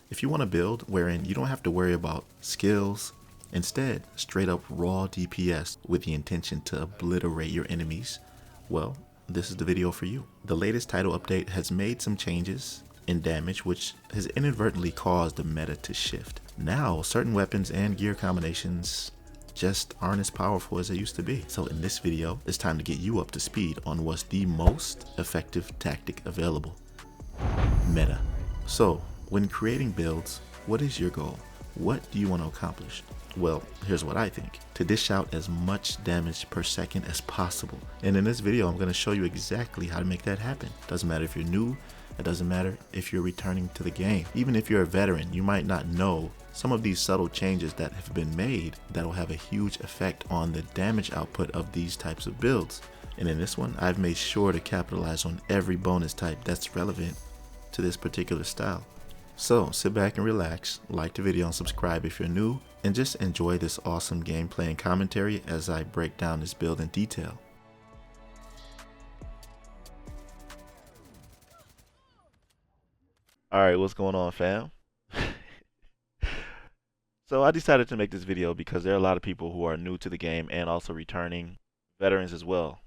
If you want a build wherein you don't have to worry about skills, instead straight up raw DPS with the intention to obliterate your enemies, well, this is the video for you. The latest title update has made some changes in damage, which has inadvertently caused the meta to shift. Now, certain weapons and gear combinations just aren't as powerful as they used to be. So in this video, it's time to get you up to speed on what's the most effective tactic available: meta. So when creating builds, what is your goal? What do you want to accomplish? Well, here's what I think: to dish out as much damage per second as possible. And in this video, I'm going to show you exactly how to make that happen. Doesn't matter if you're new, it doesn't matter if you're returning to the game. Even if you're a veteran, you might not know some of these subtle changes that have been made that will have a huge effect on the damage output of these types of builds. And in this one, I've made sure to capitalize on every bonus type that's relevant to this particular style. So sit back and relax, like the video and subscribe if you're new, and just enjoy this awesome gameplay and commentary as I break down this build in detail. Alright, what's going on, fam? So I decided to make this video because there are a lot of people who are new to the game and also returning veterans as well.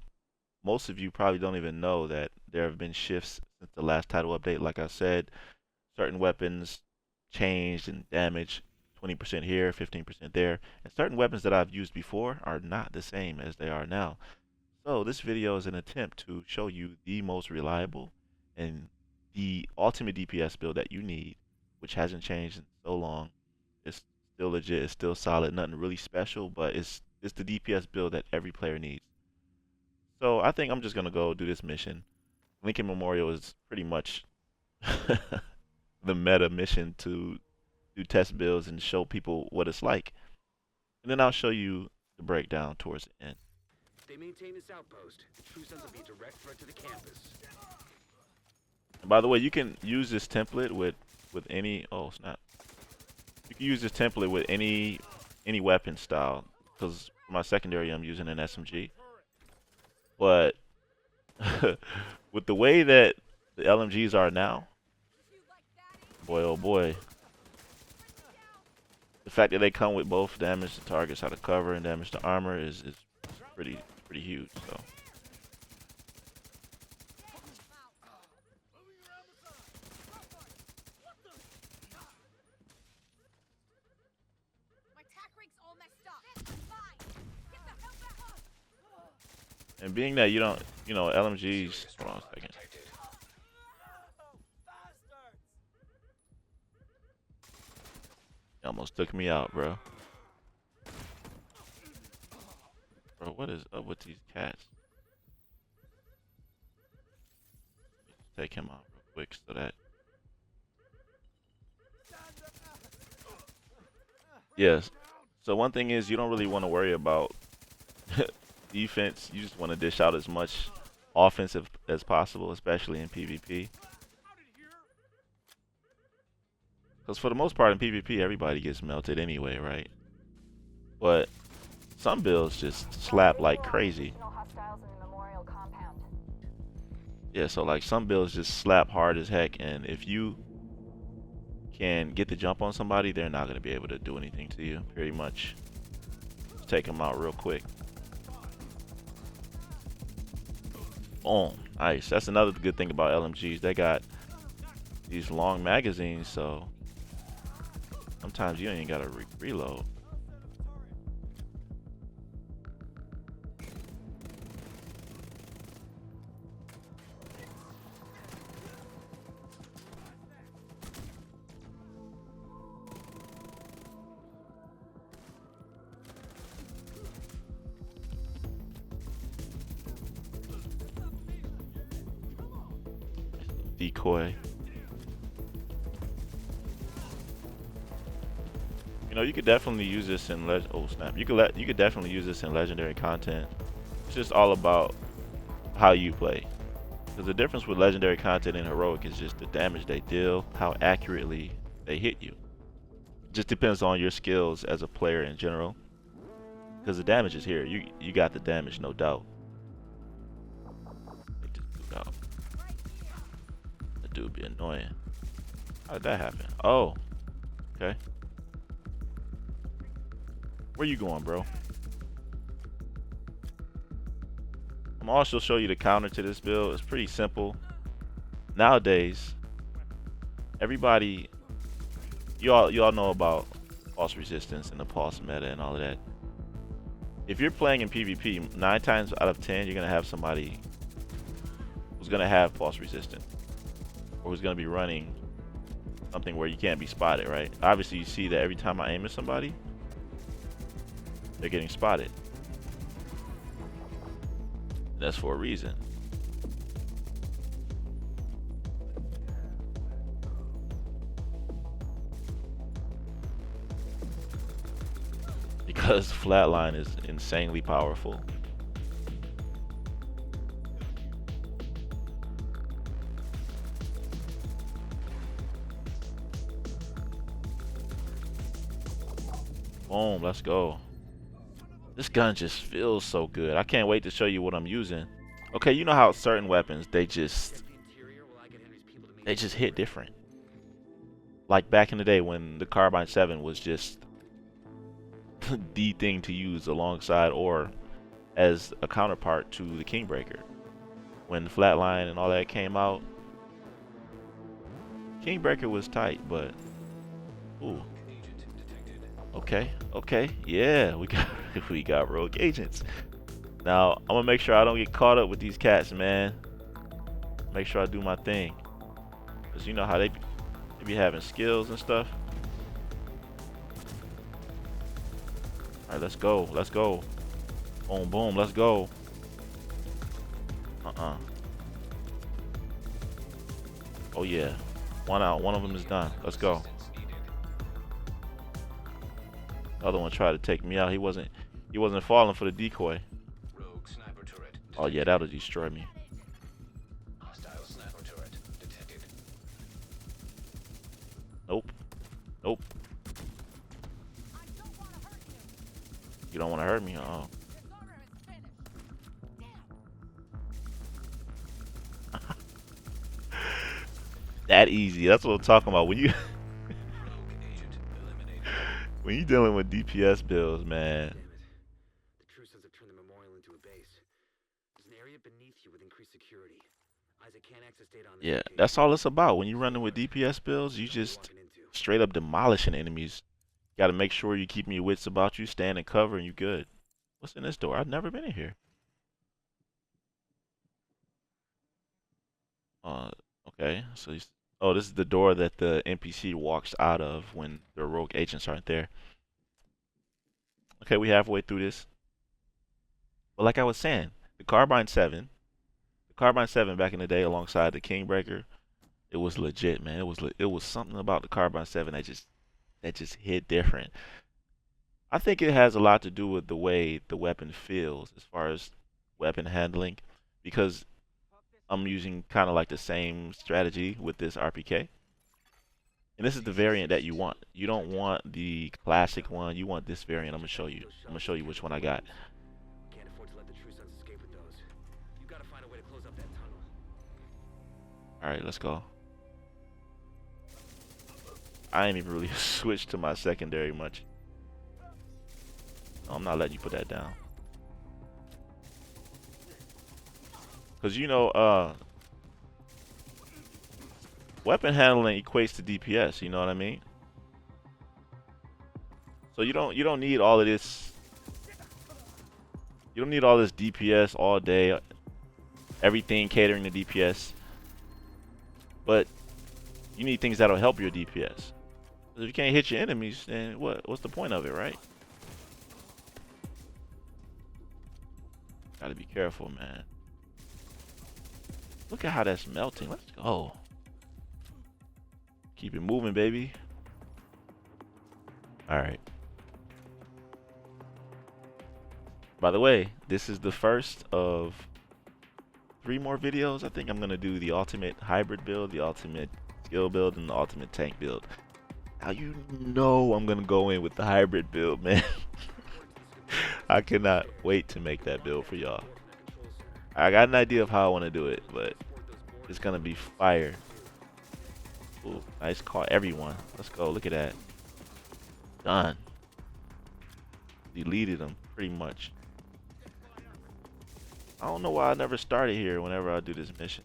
Most of you probably don't even know that there have been shifts since the last title update. Like I said, certain weapons changed in damage, 20% here, 15% there, and certain weapons that I've used before are not the same as they are now. So this video is an attempt to show you the most reliable and the ultimate DPS build that you need, which hasn't changed in so long. It's still legit, it's still solid, nothing really special, but it's the DPS build that every player needs. So I think I'm just gonna go do this mission. Lincoln Memorial is pretty much the meta mission to do test builds and show people what it's like. And then I'll show you the breakdown towards the end. They maintain this outpost. True Sons will be a direct threat to the campus. And by the way, you can use this template with any, oh snap. You can use this template with any weapon style, because for my secondary I'm using an SMG. But with the way that the LMGs are now, boy oh boy, the fact that they come with both damage to targets out of cover and damage to armor is pretty huge. So and being that you don't, LMGs, hold on a second. You almost took me out, bro. Bro, what is up with these cats? Take him out real quick so that. Yes. So one thing is, you don't really want to worry about defense. You just want to dish out as much offensive as possible, especially in PvP. Because for the most part in PvP, everybody gets melted anyway, right? But some builds just slap like crazy. Yeah, so like some builds just slap hard as heck, and if you can get the jump on somebody, they're not going to be able to do anything to you, pretty much. Just take them out real quick. Boom. Nice. That's another good thing about LMGs. They got these long magazines, so sometimes you ain't got to reload. Decoy. You could definitely use this in oh snap. You could definitely use this in legendary content. It's just all about how you play. Because the difference with legendary content and heroic is just the damage they deal, how accurately they hit you. It just depends on your skills as a player in general. Because the damage is here. You got the damage, no doubt. That dude be annoying. How did that happen? Oh, Okay. Where you going, bro? I'm also show you the counter to this build. It's pretty simple. Nowadays, everybody, you all know about pulse resistance and the pulse meta and all of that. If you're playing in PvP, 9 times out of 10, you're gonna have somebody who's gonna have pulse resistance, or who's gonna be running something where you can't be spotted, right? Obviously, you see that every time I aim at somebody, they're getting spotted. That's for a reason. Because flatline is insanely powerful. Boom, let's go. This gun just feels so good. I can't wait to show you what I'm using. Okay, you know how certain weapons, they just hit different. Like back in the day when the Carbine 7 was just the thing to use alongside or as a counterpart to the Kingbreaker. When the Flatline and all that came out, Kingbreaker was tight, but ooh. Okay, yeah, we got rogue agents. Now I'm gonna make sure I don't get caught up with these cats, man. Make sure I do my thing, cause you know how they be having skills and stuff. All right, let's go. Boom, boom, let's go. Oh yeah, one out. One of them is done. Let's go. The other one tried to take me out. He wasn't falling for the decoy. Oh yeah, that'll destroy me. Nope. You don't want to hurt me? Oh. That easy. That's what I'm talking about. When you when you dealing with DPS builds, man. The True Sons have turned the memorial into a base. There's an area beneath you with increased security. Isaac can't access data on this Yeah, location. that's all it's about. When you're running with DPS builds, you just straight up demolishing enemies. You gotta make sure you keeping your wits about you, stand in cover, and you good. What's in this door? I've never been in here. Okay. So oh, this is the door that the NPC walks out of when the rogue agents aren't there. Okay, we halfway through this. But like I was saying, the Carbine 7 back in the day alongside the Kingbreaker, it was legit, man. It was something about the Carbine 7 that just hit different. I think it has a lot to do with the way the weapon feels as far as weapon handling, because I'm using kind of like the same strategy with this RPK. And this is the variant that you want. You don't want the classic one. You want this variant. I'm gonna show you. I'm gonna show you which one I got. Can't afford to let the True Sons escape with those. You gotta find a way to close up that tunnel. All right, let's go. I ain't even really switched to my secondary much. No, I'm not letting you put that down. Cause you know, weapon handling equates to DPS. You know what I mean? So you don't need all of this. You don't need all this DPS all day. Everything catering to DPS. But you need things that'll help your DPS. If you can't hit your enemies, then what's the point of it, right? Gotta be careful, man. Look at how that's melting. Let's go. Keep it moving, baby. All right. By the way, this is the first of 3 more videos. I think I'm gonna do the ultimate hybrid build, the ultimate skill build, and the ultimate tank build. Now you know I'm gonna go in with the hybrid build, man. I cannot wait to make that build for y'all. I got an idea of how I want to do it, but it's gonna be fire. Ooh, nice call, everyone. Let's go. Look at that. Done. Deleted them pretty much. I don't know why I never started here whenever I do this mission.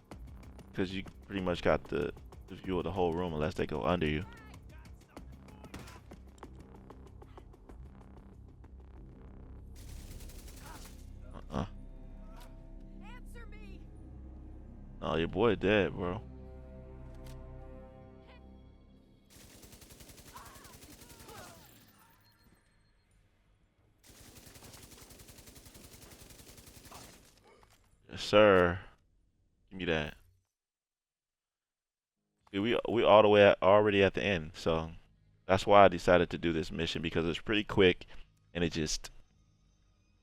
Because you pretty much got the view of the whole room unless they go under you. Oh, your boy dead, bro. Yes, sir. Give me that. See, we all the way already at the end, so that's why I decided to do this mission, because it's pretty quick and it just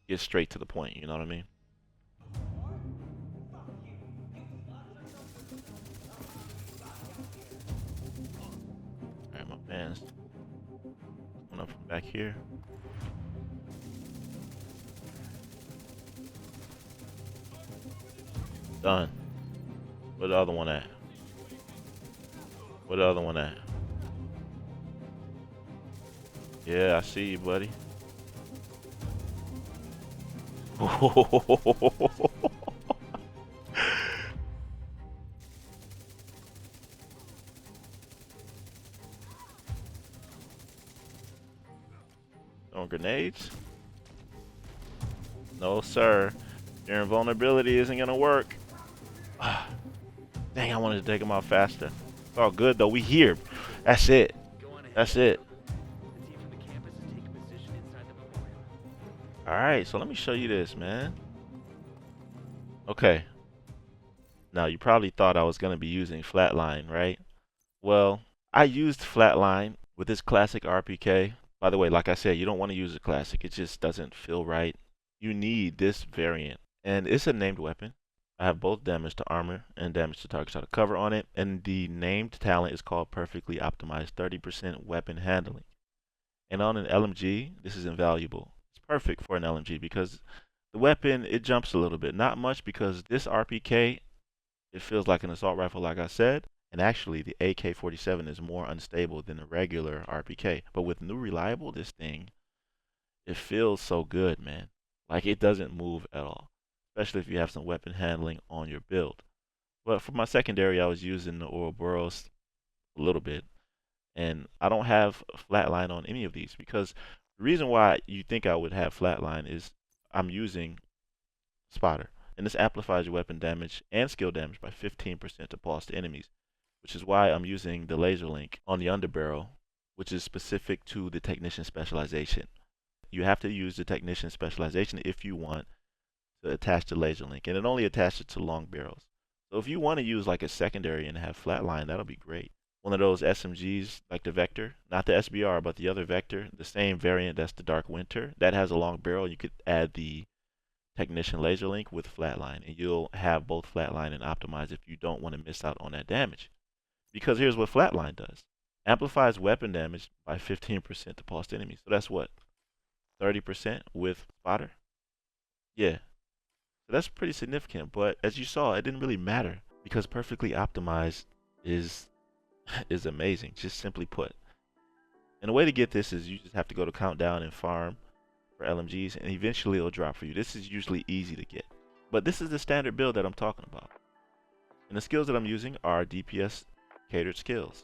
gets straight to the point. You know what I mean? All right, my man's coming up from back here. Done. Where the other one at? Where the other one at? Yeah, I see you, buddy. On grenades? No, sir. Your invulnerability isn't gonna work. Dang, I wanted to take him out faster. It's all good though. We here. That's it. That's it. Alright, so let me show you this, man. Okay. Now, you probably thought I was going to be using Flatline, right? Well, I used Flatline with this classic RPK. By the way, like I said, you don't want to use a classic. It just doesn't feel right. You need this variant. And it's a named weapon. I have both damage to armor and damage to target shot of cover on it. And the named talent is called Perfectly Optimized 30% Weapon Handling. And on an LMG, this is invaluable. It's perfect for an LMG because the weapon, it jumps a little bit. Not much, because this RPK, it feels like an assault rifle, like I said. And actually, the AK-47 is more unstable than a regular RPK. But with new reliable, this thing, it feels so good, man. Like, it doesn't move at all, especially if you have some weapon handling on your build. But for my secondary, I was using the Ouroboros a little bit. And I don't have flatline on any of these, because the reason why you think I would have flatline is I'm using spotter, and this amplifies your weapon damage and skill damage by 15% to pulse to enemies, which is why I'm using the laser link on the underbarrel, which is specific to the technician specialization. You have to use the technician specialization if you want to attach the laser link, and it only attaches to long barrels. So if you want to use like a secondary and have flatline, that'll be great. One of those SMGs, like the Vector, not the SBR, but the other Vector, the same variant, that's the Dark Winter, that has a long barrel. You could add the Technician Laser Link with Flatline, and you'll have both Flatline and Optimize if you don't want to miss out on that damage. Because here's what Flatline does. Amplifies weapon damage by 15% to pulse enemies. So that's what? 30% with spotter? Yeah. So that's pretty significant, but as you saw, it didn't really matter, because Perfectly Optimized is amazing, just simply put. And the way to get this is you just have to go to Countdown and farm for LMGs, and eventually it'll drop for you. This is usually easy to get. But this is the standard build that I'm talking about. And the skills that I'm using are DPS catered skills,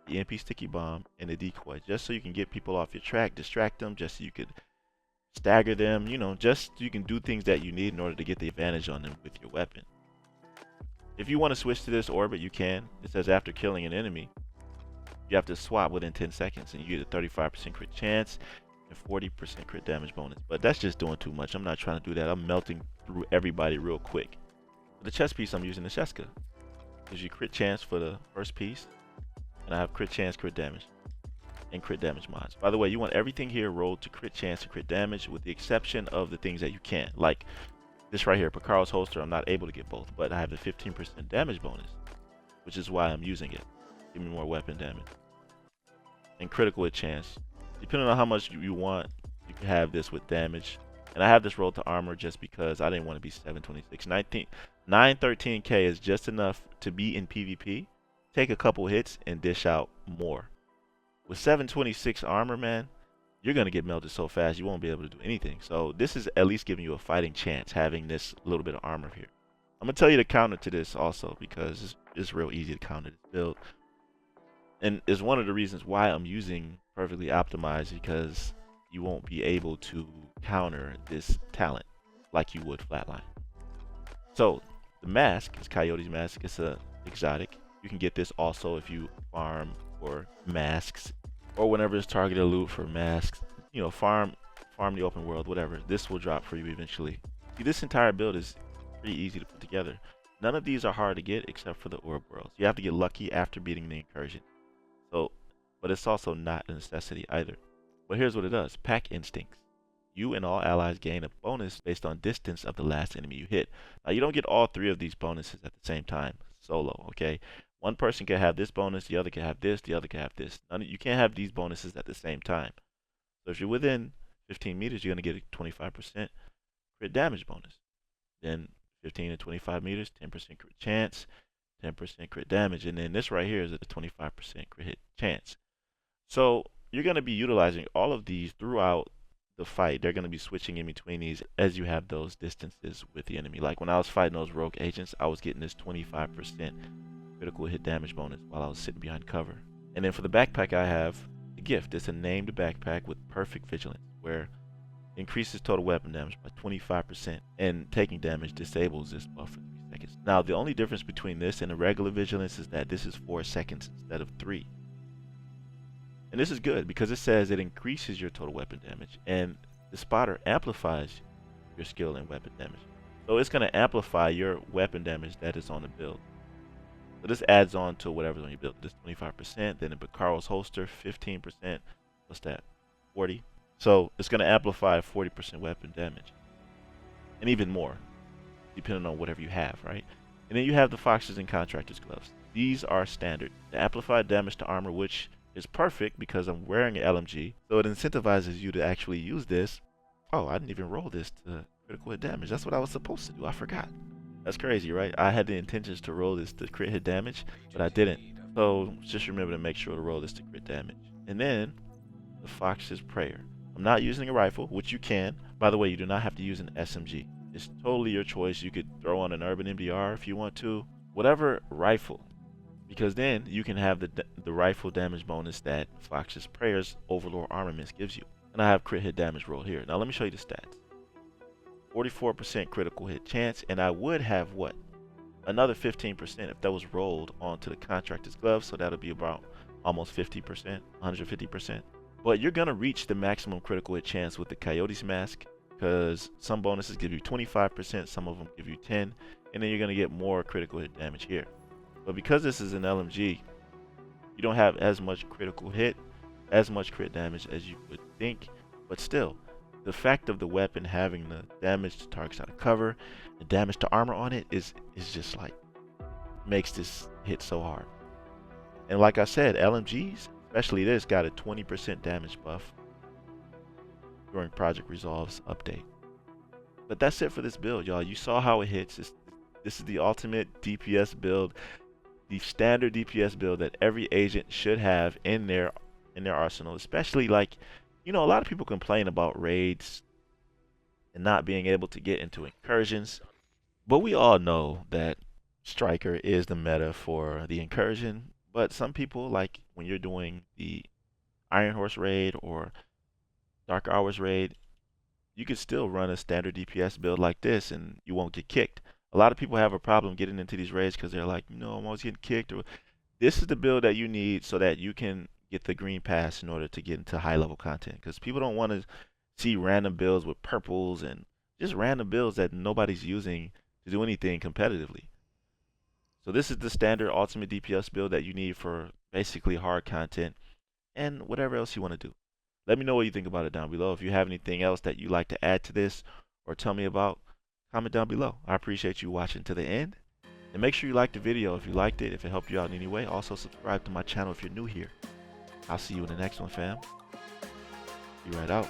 the MP sticky bomb, and the decoy, just so you can get people off your track, distract them, just so you could stagger them, you know, just so you can do things that you need in order to get the advantage on them with your weapon. If you want to switch to this orbit, you can. It says after killing an enemy, you have to swap within 10 seconds, and you get a 35% crit chance and 40% crit damage bonus. But that's just doing too much. I'm not trying to do that. I'm melting through everybody real quick. For the chest piece, I'm using the 𝐤𝐸𝐬. Gives you crit chance for the first piece, and I have crit chance, crit damage, and crit damage mods. By the way, you want everything here rolled to crit chance and crit damage, with the exception of the things that you can't. Like this right here, Picaro's holster, I'm not able to get both, but I have the 15% damage bonus, which is why I'm using it. Give me more weapon damage. And critical hit chance. Depending on how much you want, you can have this with damage. And I have this rolled to armor just because I didn't want to be 726. 913k is just enough to be in PvP, take a couple hits, and dish out more. With 726 armor, man, you're going to get melted so fast you won't be able to do anything. So this is at least giving you a fighting chance, having this little bit of armor here. I'm going to tell you the counter to this also, because it's real easy to counter this build. And it's one of the reasons why I'm using perfectly optimized, because you won't be able to counter this talent like you would flatline. So the mask is Coyote's mask. It's a exotic. You can get this also if you farm for masks, or whenever it's targeted loot for masks. You know, farm the open world, whatever. This will drop for you eventually. See, this entire build is pretty easy to put together. None of these are hard to get except for the orb worlds. You have to get lucky after beating the incursion. So, but it's also not a necessity either. But here's what it does. Pack instincts. You and all allies gain a bonus based on distance of the last enemy you hit. Now, you don't get all 3 of these bonuses at the same time solo, okay? One person can have this bonus, the other can have this, the other can have this. You can't have these bonuses at the same time. So if you're within 15 meters, you're going to get a 25% crit damage bonus. Then 15 to 25 meters, 10% crit chance, 10% crit damage. And then this right here is a 25% crit hit chance. So you're going to be utilizing all of these throughout the fight. They're going to be switching in between these as you have those distances with the enemy. Like when I was fighting those rogue agents, I was getting this 25% critical hit damage bonus while I was sitting behind cover. And then for the backpack, I have the gift. It's a named backpack with perfect vigilance, where it increases total weapon damage by 25%, and taking damage disables this buff for 3 seconds. Now, the only difference between this and the regular vigilance is that this is 4 seconds instead of 3. And this is good because it says it increases your total weapon damage, and the spotter amplifies your skill and weapon damage. So it's going to amplify your weapon damage that is on the build. So this adds on to whatever's on your build. This 25%, then the Bakaro's holster 15%. What's that? 40. So it's going to amplify 40% weapon damage, and even more, depending on whatever you have, right? And then you have the Foxes and Contractor's gloves. These are standard. The amplified damage to armor, which is perfect because I'm wearing an LMG, so it incentivizes you to actually use this. Oh, I didn't even roll this to critical hit damage. That's what I was supposed to do. I forgot. That's crazy, right? I had the intentions to roll this to crit hit damage, but I didn't. So just remember to make sure to roll this to crit damage. And then the Fox's Prayer. I'm not using a rifle, which you can. By the way, you do not have to use an SMG. It's totally your choice. You could throw on an Urban MDR if you want to. Whatever rifle, because then you can have the rifle damage bonus that Fox's Prayer's Overlord Armaments gives you. And I have crit hit damage rolled here. Now let me show you the stats. 44% critical hit chance, and I would have what? Another 15% if that was rolled onto the Contractor's glove, so that'll be about almost 50%, 150%. But you're gonna reach the maximum critical hit chance with the Coyote's mask, because some bonuses give you 25%, some of them give you 10, and then you're gonna get more critical hit damage here. But because this is an LMG, you don't have as much critical hit, as much crit damage as you would think, but still, the fact of the weapon having the damage to targets out of cover, the damage to armor on it is just like, makes this hit so hard. And like I said, LMGs, especially this, got a 20% damage buff during Project Resolve's update. But that's it for this build, y'all. You saw how it hits. This is the ultimate DPS build, the standard DPS build that every agent should have in their arsenal, especially like, you know, a lot of people complain about raids and not being able to get into incursions, but we all know that Striker is the meta for the incursion. But some people, like when you're doing the Iron Horse raid or Dark Hours raid, you could still run a standard DPS build like this and you won't get kicked. A lot of people have a problem getting into these raids because they're like, no, I'm always getting kicked. Or this is the build that you need so that you can get the green pass in order to get into high level content, because people don't want to see random builds with purples and just random builds that nobody's using to do anything competitively. So this is the standard ultimate DPS build that you need for basically hard content and whatever else you want to do. Let me know what you think about it down below. If you have anything else that you'd like to add to this or tell me about, comment down below. I appreciate you watching to the end, and make sure you like the video if you liked it, if it helped you out in any way. Also subscribe to my channel if you're new here. I'll see you in the next one, fam. Be right out.